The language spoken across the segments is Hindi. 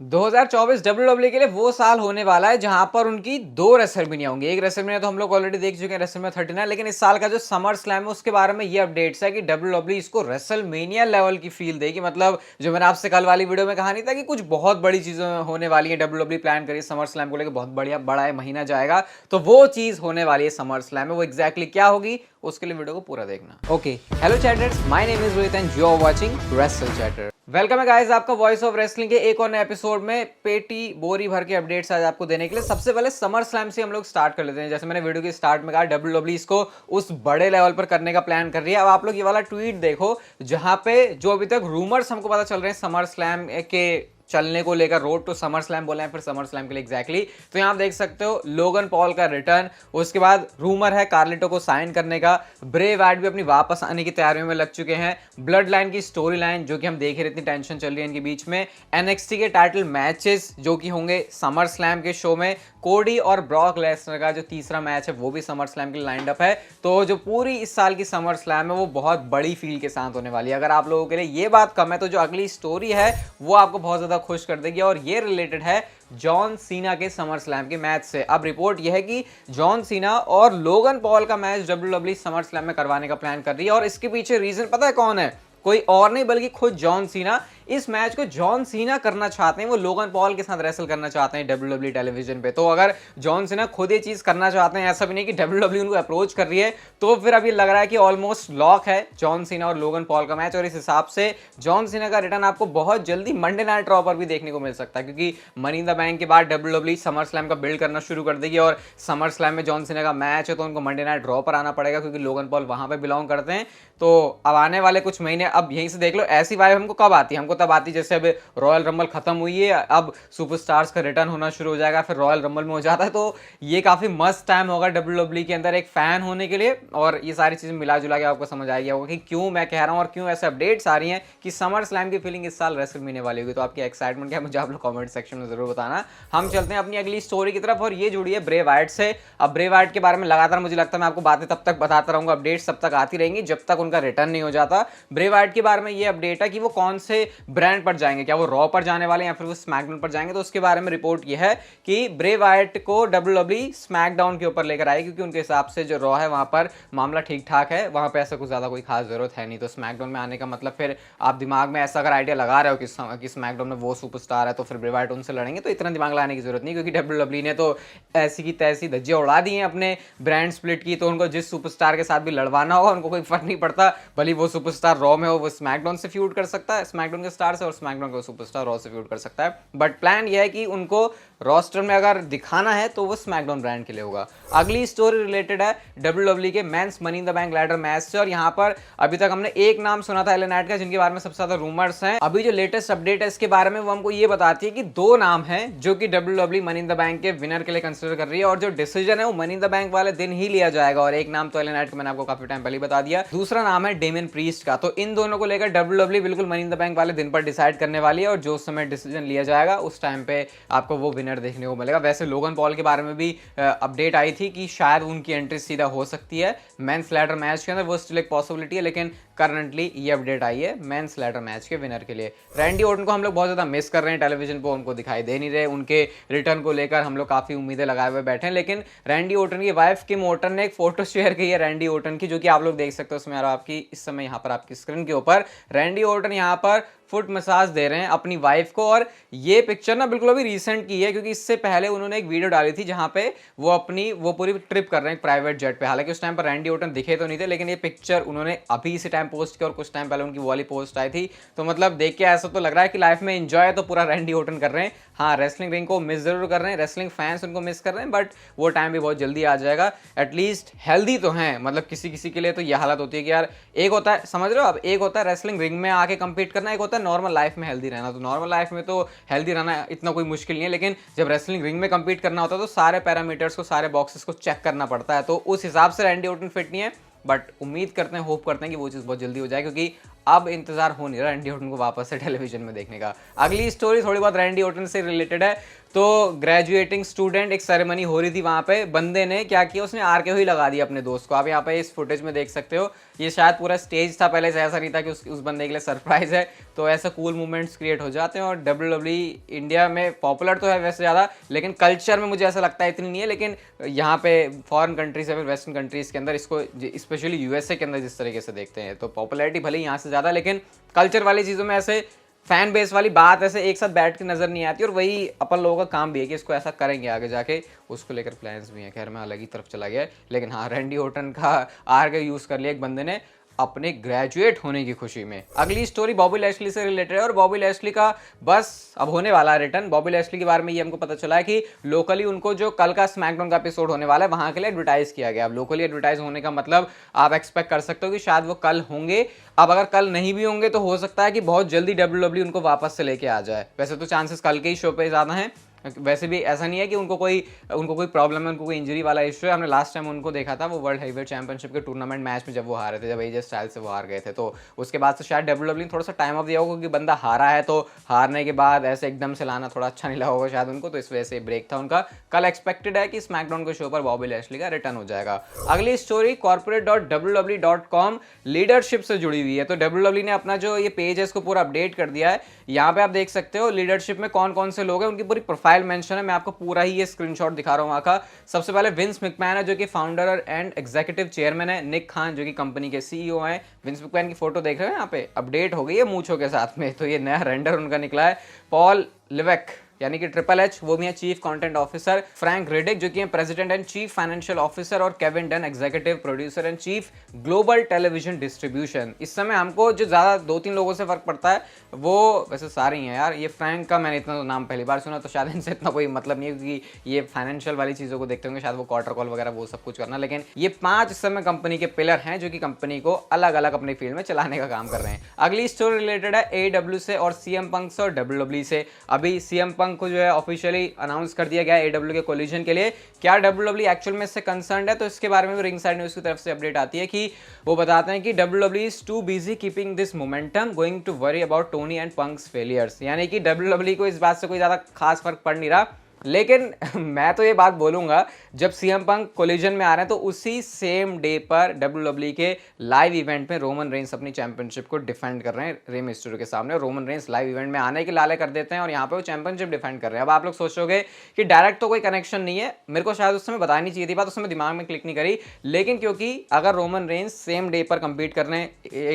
2024 डब्ल्यूडब्ल्यूई के लिए वो साल होने वाला है जहां पर उनकी दो रेसलमेनिया होंगी। एक रेसलमेनिया तो हम लोग ऑलरेडी देख चुके हैं, रेसलमेनिया 39, लेकिन इस साल का जो समर स्लैम है उसके बारे में ये अपडेट्स है कि डब्ल्यूडब्ल्यूई इसको रेसलमेनिया लेवल की फील देगी। मतलब जो मैंने आपसे कल वाली वीडियो में कहा नहीं था कि कुछ बहुत बड़ी चीजें होने वाली है, डब्ल्यूडब्ल्यूई प्लान करिए समर स्लैम को लेकर, बहुत बढ़िया बड़ा है, महीना जाएगा, तो वो चीज होने वाली है समर स्लैम में। वो एग्जैक्टली क्या होगी उसके लिए वीडियो को पूरा देखना। Okay, hello chatters, my name is Rohit and you are watching wrestle chatter. Welcome है गाइस आपका वॉइस ऑफ रेसलिंग के एक और नए एपिसोड में पेटी बोरी भर के अपडेट्स आज आपको देने के लिए। सबसे पहले समर स्लैम से हम लोग स्टार्ट कर लेते हैं। जैसे मैंने वीडियो के स्टार्ट में कहा, डब्ल्यूडब्ल्यूई इसको उस बड़े लेवल पर करने का प्लान कर रही है। अब आप लोग ये वाला ट्वीट देखो जहां पे जो अभी तक रूमर्स हमको पता चल रहे हैं समर स्लैम के चलने को लेकर, रोड टू समर स्लैम बोले हैं, फिर समर स्लैम के लिए एग्जैक्टली। तो यहाँ आप देख सकते हो लोगन पॉल का रिटर्न, उसके बाद रूमर है कार्लिटो को साइन करने का, ब्रे वाइट भी अपनी वापस आने की तैयारियों में लग चुके हैं, ब्लड लाइन की स्टोरी लाइन जो कि हम देख रहे, इतनी टेंशन चल रही है इनके बीच में, एनएक्सटी के टाइटल मैचेस जो कि होंगे समर स्लैम के शो में, कोडी और ब्रॉक लेसनर का जो तीसरा मैच है वो भी समर स्लैम के लाइंड अप है। तो जो पूरी इस साल की समर स्लैम है वो बहुत बड़ी फील के साथ होने वाली है। अगर आप लोगों के लिए ये बात कम है तो जो अगली स्टोरी है वो आपको बहुत ज्यादा खुश कर देगी, और ये रिलेटेड है जॉन सीना के समर स्लैम के मैच से। अब रिपोर्ट यह है कि जॉन सीना और लोगन पॉल का मैच डब्ल्यूडब्ल्यूई समर स्लैम में करवाने का प्लान कर रही है, और इसके पीछे रीजन पता है कौन है? कोई और नहीं बल्कि खुद जॉन सीना। इस मैच को जॉन सीना करना चाहते हैं, वो लोगन पॉल के साथ रेसल करना चाहते हैं डब्ल्यूडब्ल्यूई टेलीविजन पे। तो अगर जॉन सीना खुद ये चीज करना चाहते हैं, ऐसा भी नहीं कि डब्ल्यूडब्ल्यूई उनको अप्रोच कर रही है, तो फिर अब ये लग रहा है कि ऑलमोस्ट लॉक है जॉन सीना और लोगन पॉल का मैच। और इस हिसाब से जॉन सीना का रिटर्न आपको बहुत जल्दी मंडे नाइट रॉ पर भी देखने को मिल सकता है, क्योंकि मनी इन द बैंक के बाद डब्ल्यूडब्ल्यूई समर स्लैम का बिल्ड करना शुरू कर देगी, और समर स्लैम में जॉन सीना का मैच है तो उनको मंडे नाइट रॉ पर आना पड़ेगा, क्योंकि लोगन पॉल वहां पे बिलोंग करते हैं। तो अब आने वाले कुछ महीने, अब यहीं से देख लो, ऐसी वाइब हमको कब आती है? हमको तब आती जैसे अब रॉयल रंबल खत्म हुई है, अब सुपरस्टार्स का रिटर्न होना शुरू हो जाएगा, फिर रॉयल रंबल में हो जाता है। तो ये काफी मस्त टाइम होगा डब्ल्यूडब्ल्यूई के अंदर एक फैन होने के लिए, और ये सारी चीजें मिला जुला के आपको समझ आ गया होगा कि क्यों मैं कह रहा हूं और क्यों ऐसे अपडेट्स आ रही हैं कि समर स्लैम की फीलिंग इस साल रेसलमेनिया वाली होगी। तो आपकी एक्साइटमेंट क्या है मुझे आप लोग कमेंट सेक्शन में जरूर बताना। हम चलते हैं अपनी अगली स्टोरी की तरफ, और ये जुड़ी है ब्रे वाइट से। अब ब्रे वाइट के बारे में लगातार मुझे लगता है मैं आपको बातें तब तक बताता रहूंगा, अपडेट्स तब तक आती रहेंगी जब तक उनका रिटर्न नहीं हो जाता। ब्रे वाइट के बारे में ये अपडेट है कि वो कौन से ब्रांड पर जाएंगे, क्या वो रॉ पर जाने वाले हैं या फिर वो स्मैकडाउन पर जाएंगे। तो उसके बारे में रिपोर्ट ये है कि ब्रे वाइट को डब्ल्यूडब्ल्यूई स्मैकडाउन के ऊपर लेकर आएगी, क्योंकि उनके हिसाब से जो रॉ है वहां पर मामला ठीक ठाक है, वहां पे ऐसा कुछ ज्यादा कोई खास जरूरत है नहीं। तो स्मैकडाउन में आने का मतलब, फिर आप दिमाग में ऐसा अगर आइडिया लगा रहे हो कि स्मैकडाउन में वो सुपरस्टार है तो फिर ब्रे वाइट उनसे लड़ेंगे, तो इतना दिमाग लगाने की जरूरत नहीं, क्योंकि डब्ल्यूडब्ल्यूई ने तो ऐसी की तैसी धज्जियां उड़ा दी हैं अपने ब्रांड स्प्लिट की। तो उनको जिस सुपरस्टार के साथ भी लड़वाना होगा उनको कोई फर्क नहीं पड़ता, भले वो सुपरस्टार रॉ में हो, वो स्मैकडाउन से फ्यूड कर सकता है, स्मैकडाउन के स्टार से, और स्मैकडाउन का सुपरस्टार रॉ से फ्यूड कर सकता है। बट प्लान यह है कि उनको रोस्टर में अगर दिखाना है तो वो स्मैकडाउन ब्रांड के लिए होगा। अगली स्टोरी रिलेटेड है डब्ल्यूडब्ल्यूई के men's money in the bank ladder match से, और यहाँ पर अभी तक हमने एक नाम सुना था एले नाइट का, जिनके बारे में सबसे ज्यादा रूमर्स हैं। अभी जो लेटेस्ट अपडेट है इसके बारे में वो हमको ये बताती है कि दो नाम हैं जो कि WWE money in the bank के विनर के लिए कंसिडर कर रही है, और जो डिसीजन है वो मनी इन द बैंक वाले दिन ही लिया जाएगा। और एक नाम तो एले नाइट का मैंने आपको काफी टाइम पहले बता दिया, दूसरा नाम है डेमियन प्रीस्ट का। तो इन दोनों को लेकर डब्ल्यूडब्ल्यूई बिल्कुल मनी इन द बैंक वाले दिन पर डिसाइड करने वाली है, और जो समय डिसीजन लिया जाएगा उस टाइम पे आपको वो विनर देखने को मिलेगा। वैसे लोगन पॉल के बारे में भी अपडेट आई थी कि शायद उनकी एंट्री सीधा हो सकती है मेंस लैडर मैच के अंदर, वो स्टिल एक पॉसिबिलिटी है, लेकिन करंटली ये अपडेट आई है मेंस लैडर मैच के विनर के लिए। रैंडी ऑर्टन को हम लोग बहुत ज्यादा मिस कर रहे हैं, टेलीविजन पर उनको दिखाई दे नहीं रहे, उनके रिटर्न को लेकर हम लोग काफी उम्मीदें लगाए हुए बैठे हैं। लेकिन रैंडी ऑर्टन की वाइफ किम ऑर्टन ने एक फोटो शेयर की है रैंडी ऑर्टन की, जो कि आप लोग देख सकते हो उसमें, आपकी इस समय यहाँ पर आपकी स्क्रीन के ऊपर रैंडी ऑर्टन यहाँ पर फुट मसाज दे रहे हैं अपनी वाइफ को। और ये पिक्चर ना बिल्कुल अभी रिसेंट की है, क्योंकि इससे पहले उन्होंने एक वीडियो डाली थी जहां पे वो अपनी वो पूरी ट्रिप कर रहे हैं प्राइवेट जेट पे। हालांकि उस टाइम पर रैंडी ऑर्टन दिखे तो नहीं थे, लेकिन ये पिक्चर उन्होंने अभी इसी टाइम पोस्ट किया, और कुछ टाइम पहले उनकी वो वाली पोस्ट आई थी। तो मतलब देख के ऐसा तो लग रहा है कि लाइफ में एंजॉय तो पूरा रैंडी ऑर्टन कर रहे हैं। हाँ, रेसलिंग रिंग को मिस जरूर कर रहे हैं, रेसलिंग फैंस उनको मिस कर रहे हैं, बट वो टाइम भी बहुत जल्दी आ जाएगा। एटलीस्ट हेल्दी तो हैं, मतलब किसी किसी के लिए तो यह हालत होती है कि यार, एक होता है, समझ रहे हो, अब एक होता है रेसलिंग रिंग में आके कंपीट करना, एक होता है नॉर्मल लाइफ में हेल्दी रहना। तो नॉर्मल लाइफ में तो हेल्दी रहना इतना कोई मुश्किल नहीं है, लेकिन जब रेसलिंग रिंग में कंपीट करना होता है तो सारे पैरामीटर्स को, सारे बॉक्सेस को चेक करना पड़ता है। तो उस हिसाब से रैंडी ऑर्टन फिट नहीं है, बट उम्मीद करते हैं, होप करते हैं कि वो चीज़ बहुत जल्दी हो जाए, क्योंकि अब इंतजार हो नहीं रहा रैंडी ऑर्टन को वापस से टेलीविजन में देखने का। अगली स्टोरी थोड़ी बहुत रैंडी ऑर्टन से रिलेटेड है। तो ग्रेजुएटिंग स्टूडेंट, एक सेरेमनी हो रही थी वहां पे, बंदे ने क्या किया, उसने आरके ही लगा दिया अपने दोस्त को। आप यहाँ पे इस फुटेज में देख सकते हो, ये शायद पूरा स्टेज था पहले से, ऐसा नहीं था कि उस बंदे के लिए सरप्राइज है। तो ऐसा कूल मूवमेंट्स क्रिएट हो जाते हैं। और डब्ल्यूडब्ल्यूई इंडिया में पॉपुलर तो है वैसे ज़्यादा, लेकिन कल्चर में मुझे ऐसा लगता है इतनी नहीं है। लेकिन यहाँ पे फॉरेन कंट्रीज या फिर वेस्टर्न कंट्रीज के अंदर इसको, स्पेशली यूएसए के अंदर जिस तरीके से देखते हैं, तो पॉपुलैरिटी भले यहाँ से ज़्यादा, लेकिन कल्चर वाली चीज़ों में ऐसे फैन बेस वाली बात ऐसे एक साथ बैठ के नजर नहीं आती। और वही अपन लोगों का काम भी है कि इसको ऐसा करेंगे आगे जाके, उसको लेकर प्लान्स भी हैं। खैर मैं अलग ही तरफ चला गया, लेकिन हाँ, रैंडी ऑर्टन का आरके यूज कर लिया एक बंदे ने अपने ग्रेजुएट होने की खुशी में। अगली स्टोरी बॉबी लैशली से रिलेटेड है और बॉबी लैशली का बस अब होने वाला है रिटर्न। बॉबी लैशली के बारे में ये हमको पता चला है कि लोकली उनको जो कल का स्मैकडाउन का एपिसोड होने वाला है वहां के लिए एडवर्टाइज किया गया। अब लोकली एडवर्टाइज होने का मतलब आप एक्सपेक्ट कर सकते हो कि शायद वो कल होंगे। अब अगर कल नहीं भी होंगे तो हो सकता है कि बहुत जल्दी डब्ल्यूडब्ल्यूई उनको वापस से लेके आ जाए। वैसे तो चांसेस कल के ही शो पे ज्यादा हैं। वैसे भी ऐसा नहीं है कि उनको कोई प्रॉब्लम है, उनको कोई इंजरी वाला इशू है। हमने लास्ट टाइम उनको देखा था वो वर्ल्ड हेवीवेट चैंपियनशिप के टूर्नामेंट मैच में, जब वो हारे थे, जब एजे स्टाइल से वो हार गए थे। तो उसके बाद से शायद डब्ल्यूडब्ल्यूई ने थोड़ा सा टाइम ऑफ दिया होगा, क्योंकि बंदा हारा है तो हारने के बाद ऐसे एकदम से लाना थोड़ा अच्छा नहीं लगा होगा शायद उनको, तो इस वजह से ब्रेक था उनका। कल एक्सपेक्टेड है कि स्मैकडाउन के शो पर बॉबी लैशली का रिटर्न हो जाएगा। अगली स्टोरी corporate.www.com लीडरशिप से जुड़ी हुई है। तो डब्ल्यूडब्ल्यूई ने अपना जो ये पेज है इसको पूरा अपडेट कर दिया है। यहाँ पे आप देख सकते हो लीडरशिप में कौन कौन से लोग हैं, उनकी पूरी प्रोफाइल मेंशन है। मैं आपको पूरा ही ये स्क्रीनशॉट दिखा रहा हूँ वहाँ का। सबसे पहले विंस मैकमैन है जो कि फाउंडर एंड एग्जीक्यूटिव चेयरमैन है। निक खान जो कि कंपनी के सीईओ हैं। विंस मैकमैन की फोटो देख रहे हो यहाँ पे, अपडेट हो गई है मूंछों के साथ में, तो ये नया रेंडर उनका निकला है। पॉल लिवेक यानी कि ट्रिपल एच, वो भी है chief content officer. Frank Riddick जो कि president and chief financial officer. और Kevin Dunn executive producer and chief global television distribution. इस समय हमको जो ज्यादा 2-3 लोगों से फर्क पड़ता है वो वैसे सारे ही हैं यार। ये फ्रैंक का मैंने इतना तो नाम पहली बार सुना, तो शायद इनसे इतना कोई मतलब नहीं है, क्योंकि ये फाइनेंशियल वाली चीजों को देखते होंगे शायद वो क्वार्टर कॉल वगैरह वो सब कुछ करना। लेकिन ये 5 इस समय कंपनी के पिलर हैं जो कि कंपनी को अलग अलग अपनी फील्ड में चलाने का काम कर रहे हैं। अगली स्टोरी रिलेटेड है AEW से और CM पंक से और डब्ल्यूडब्ल्यूई से। अभी CM पंक को जो है ऑफिशियली अनाउंस कर दिया गया AEW के कोलिजन के लिए। क्या डब्ल्यूडब्ल्यूई एक्चुअल में इससे कंसर्न्ड है, तो इसके बारे में भी रिंग साइड न्यूज की तरफ से अपडेट आती है कि वो बताते हैं कि WWE is too busy keeping this momentum, going to worry about Tony and Punk's failures. यानी कि डब्ल्यूडब्ल्यूई को इस बात से कोई ज्यादा खास फर्क पड़ नहीं रहा। लेकिन मैं तो ये बात बोलूंगा, जब CM पंक कोलिजन में आ रहे हैं तो उसी सेम डे पर डब्ल्यूडब्ल्यूई के लाइव इवेंट में रोमन रेंस अपनी चैंपियनशिप को डिफेंड कर रहे हैं रे मिस्टेरियो के सामने। रोमन रेंस लाइव इवेंट में आने के लाले कर देते हैं और यहाँ पे वो चैंपियनशिप डिफेंड कर रहे हैं। अब आप लोग सोचोगे कि डायरेक्ट तो कोई कनेक्शन नहीं है, मेरे को शायद उस समय बतानी चाहिए थी बात, उस समय दिमाग में क्लिक नहीं करी। लेकिन क्योंकि अगर रोमन रेंस सेम डे पर कंपीट कर रहे हैं,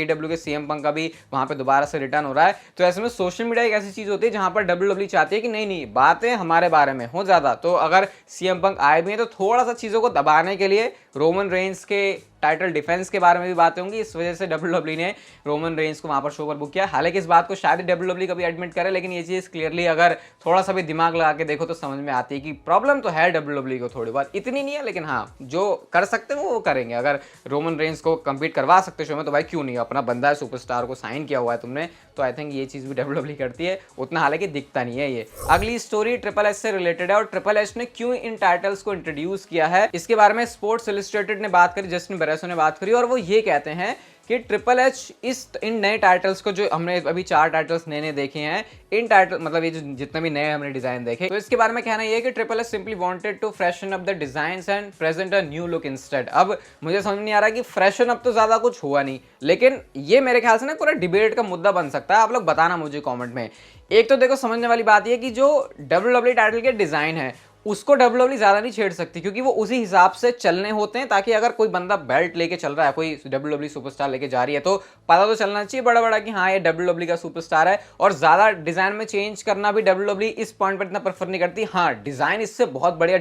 AEW के CM पंक का भी वहां पे दोबारा से रिटर्न हो रहा है, तो ऐसे में सोशल मीडिया एक ऐसी चीज होती है जहां पर डब्ल्यूडब्ल्यूई चाहती है कि नहीं बातें हमारे बारे में हो ज्यादा। तो अगर CM पंक आए भी हैं तो थोड़ा सा चीजों को दबाने के लिए रोमन रेंस के टाइटल डिफेंस के बारे में भी बातें होंगी। इस वजह से डब्ल्यूडब्ल्यूई ने रोमन रेंस को वहां पर शो पर बुक किया। हालांकि इस बात को शायद डब्ल्यूडब्ल्यूई कभी एडमिट करे, लेकिन ये चीज क्लियरली अगर थोड़ा सा भी दिमाग लगा के देखो तो समझ में आती है कि प्रॉब्लम तो है डब्ल्यूडब्ल्यूई को थोड़ी बहुत, इतनी नहीं है, लेकिन हाँ जो कर सकते हैं वो करेंगे। अगर रोमन रेंस को कंपीट करवा सकते शो में तो भाई क्यों नहीं, अपना बंदा है, सुपरस्टार को साइन किया हुआ है तुमने, तो आई थिंक ये चीज भी डब्ल्यूडब्ल्यूई करती है। उतना हालांकि दिखता नहीं है ये। अगली स्टोरी ट्रिपल एच से रिलेटेड है और ट्रिपल एच ने क्यों इन टाइटल्स को इंट्रोड्यूस किया है इसके बारे में स्पोर्ट्स इलस्ट्रेटेड ने बात करी, जस्टिन बेरेसो ने बात करी, और वो ये कहते हैं कि ट्रिपल एच इन नए टाइटल्स को, जो हमने अभी 4 टाइटल्स नए देखे हैं, इन टाइटल मतलब ये जो जितने भी नए हमने डिजाइन देखे, तो इसके बारे में कहना ये है कि triple H simply wanted to freshen up the designs and present a new look instead. अब मुझे समझ नहीं आ रहा कि फ्रेशन अप तो ज्यादा कुछ हुआ नहीं, लेकिन ये मेरे ख्याल से ना पूरा डिबेट का मुद्दा बन सकता है। आप लोग बताना मुझे कमेंट में। एक तो देखो समझने वाली बात ये कि जो डब्ल्यूडब्ल्यूई टाइटल के डिजाइन है उसको डब्ल्यूडब्ल्यूई ज्यादा नहीं छेड़ सकती, क्योंकि वो उसी हिसाब से चलने होते हैं, ताकि अगर कोई बंदा बेल्ट लेके चल रहा है, कोई डब्ल्यूडब्ल्यूई सुपरस्टार लेके जा रही है, तो पता तो चलना चाहिए बड़ा बड़ा कि हाँ ये डब्ल्यूडब्ल्यूई का सुपरस्टार है। और ज्यादा डिजाइन में चेंज करना भी डब्ल्यूडब्ल्यूई इस पॉइंट पर इतना प्रेफर नहीं करती। हाँ डिजाइन इससे बहुत बढ़िया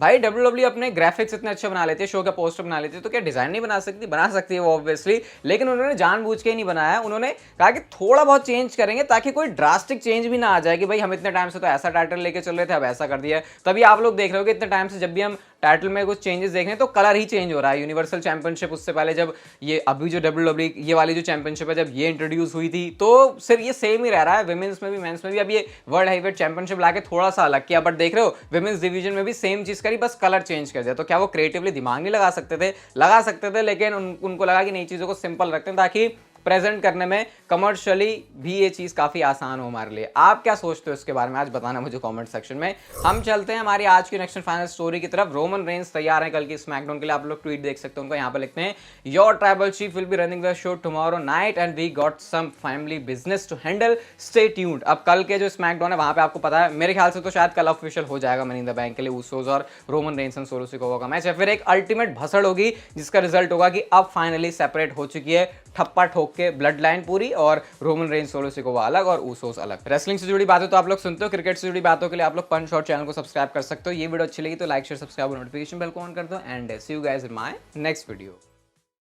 भाई डब्ल्यूडब्ल्यूई अपने ग्राफिक्स इतने अच्छे बना लेते हैं, शो का पोस्टर बना लेते हैं, तो क्या डिजाइन नहीं बना सकती? बना सकती है वो ऑब्वियसली, लेकिन उन्होंने जानबूझ के ही नहीं बनाया। उन्होंने कहा कि थोड़ा बहुत चेंज करेंगे ताकि कोई ड्रास्टिक चेंज भी ना आ जाए कि भाई हम इतने टाइम से तो ऐसा टाइटल लेके चल रहे थे, अब ऐसा कर दिया। तभी आप लोग देख रहे हो कि इतने टाइम से जब भी हम टाइटल में कुछ चेंजेस देख रहे हैं तो कलर ही चेंज हो रहा है। यूनिवर्सल चैंपियनशिप उससे पहले जब ये अभी जो डब्ल्यूडब्ल्यूई ये वाली जो चैंपियनशिप है जब ये इंट्रोड्यूस हुई थी तो सिर्फ ये सेम ही रह रहा है, विमेंस में भी मेंस में भी। अब ये वर्ल्ड हेवीवेट चैंपियनशिप लाके थोड़ा सा अलग किया, बट देख रहे हो विमेंस डिवीजन में भी सेम चीज करी, बस कलर चेंज कर दिया। तो क्या वो क्रिएटिवली दिमाग नहीं लगा सकते थे? लगा सकते थे, लेकिन उनको लगा कि नई चीजों को सिंपल रखते हैं ताकि प्रेजेंट करने में कमर्शियली भी ये चीज काफी आसान हो हमारे लिए। आप क्या सोचते हो इसके बारे में आज बताना मुझे कमेंट सेक्शन में। हम चलते हैं हमारी आज की नेक्स्ट एंड फाइनल स्टोरी की तरफ। रोमन रेंस तैयार है कल की स्मैकडाउन के लिए। आप लोग ट्वीट देख सकते हो उनको, यहाँ पर लिखते हैं your tribal chief will be running the show tomorrow night and we got some family business to handle, stay tuned. अब कल के जो स्मैकडाउन है वहां पे आपको पता है, मेरे ख्याल से तो शायद कल ऑफिशियल हो जाएगा मनी इन द बैंक के लिए उसोस और Roman Reigns and solo Sikoa का मैच, या फिर एक अल्टीमेट भसड़ होगी जिसका रिजल्ट होगा कि अब फाइनली सेपरेट हो चुकी है ठप्पा ठोक के ब्लड लाइन पूरी, और रोमन रेंस सोलो सिकोवा अलग और उसोस अलग। रेसलिंग से जुड़ी बातें तो आप लोग सुनते हो, क्रिकेट से जुड़ी बातों के लिए आप लोग पंच शॉट चैनल को सब्सक्राइब कर सकते हो। ये वीडियो अच्छी लगी तो लाइक शेयर सब्सक्राइब और नोटिफिकेशन बेल को ऑन कर दो and see you guys in my next video.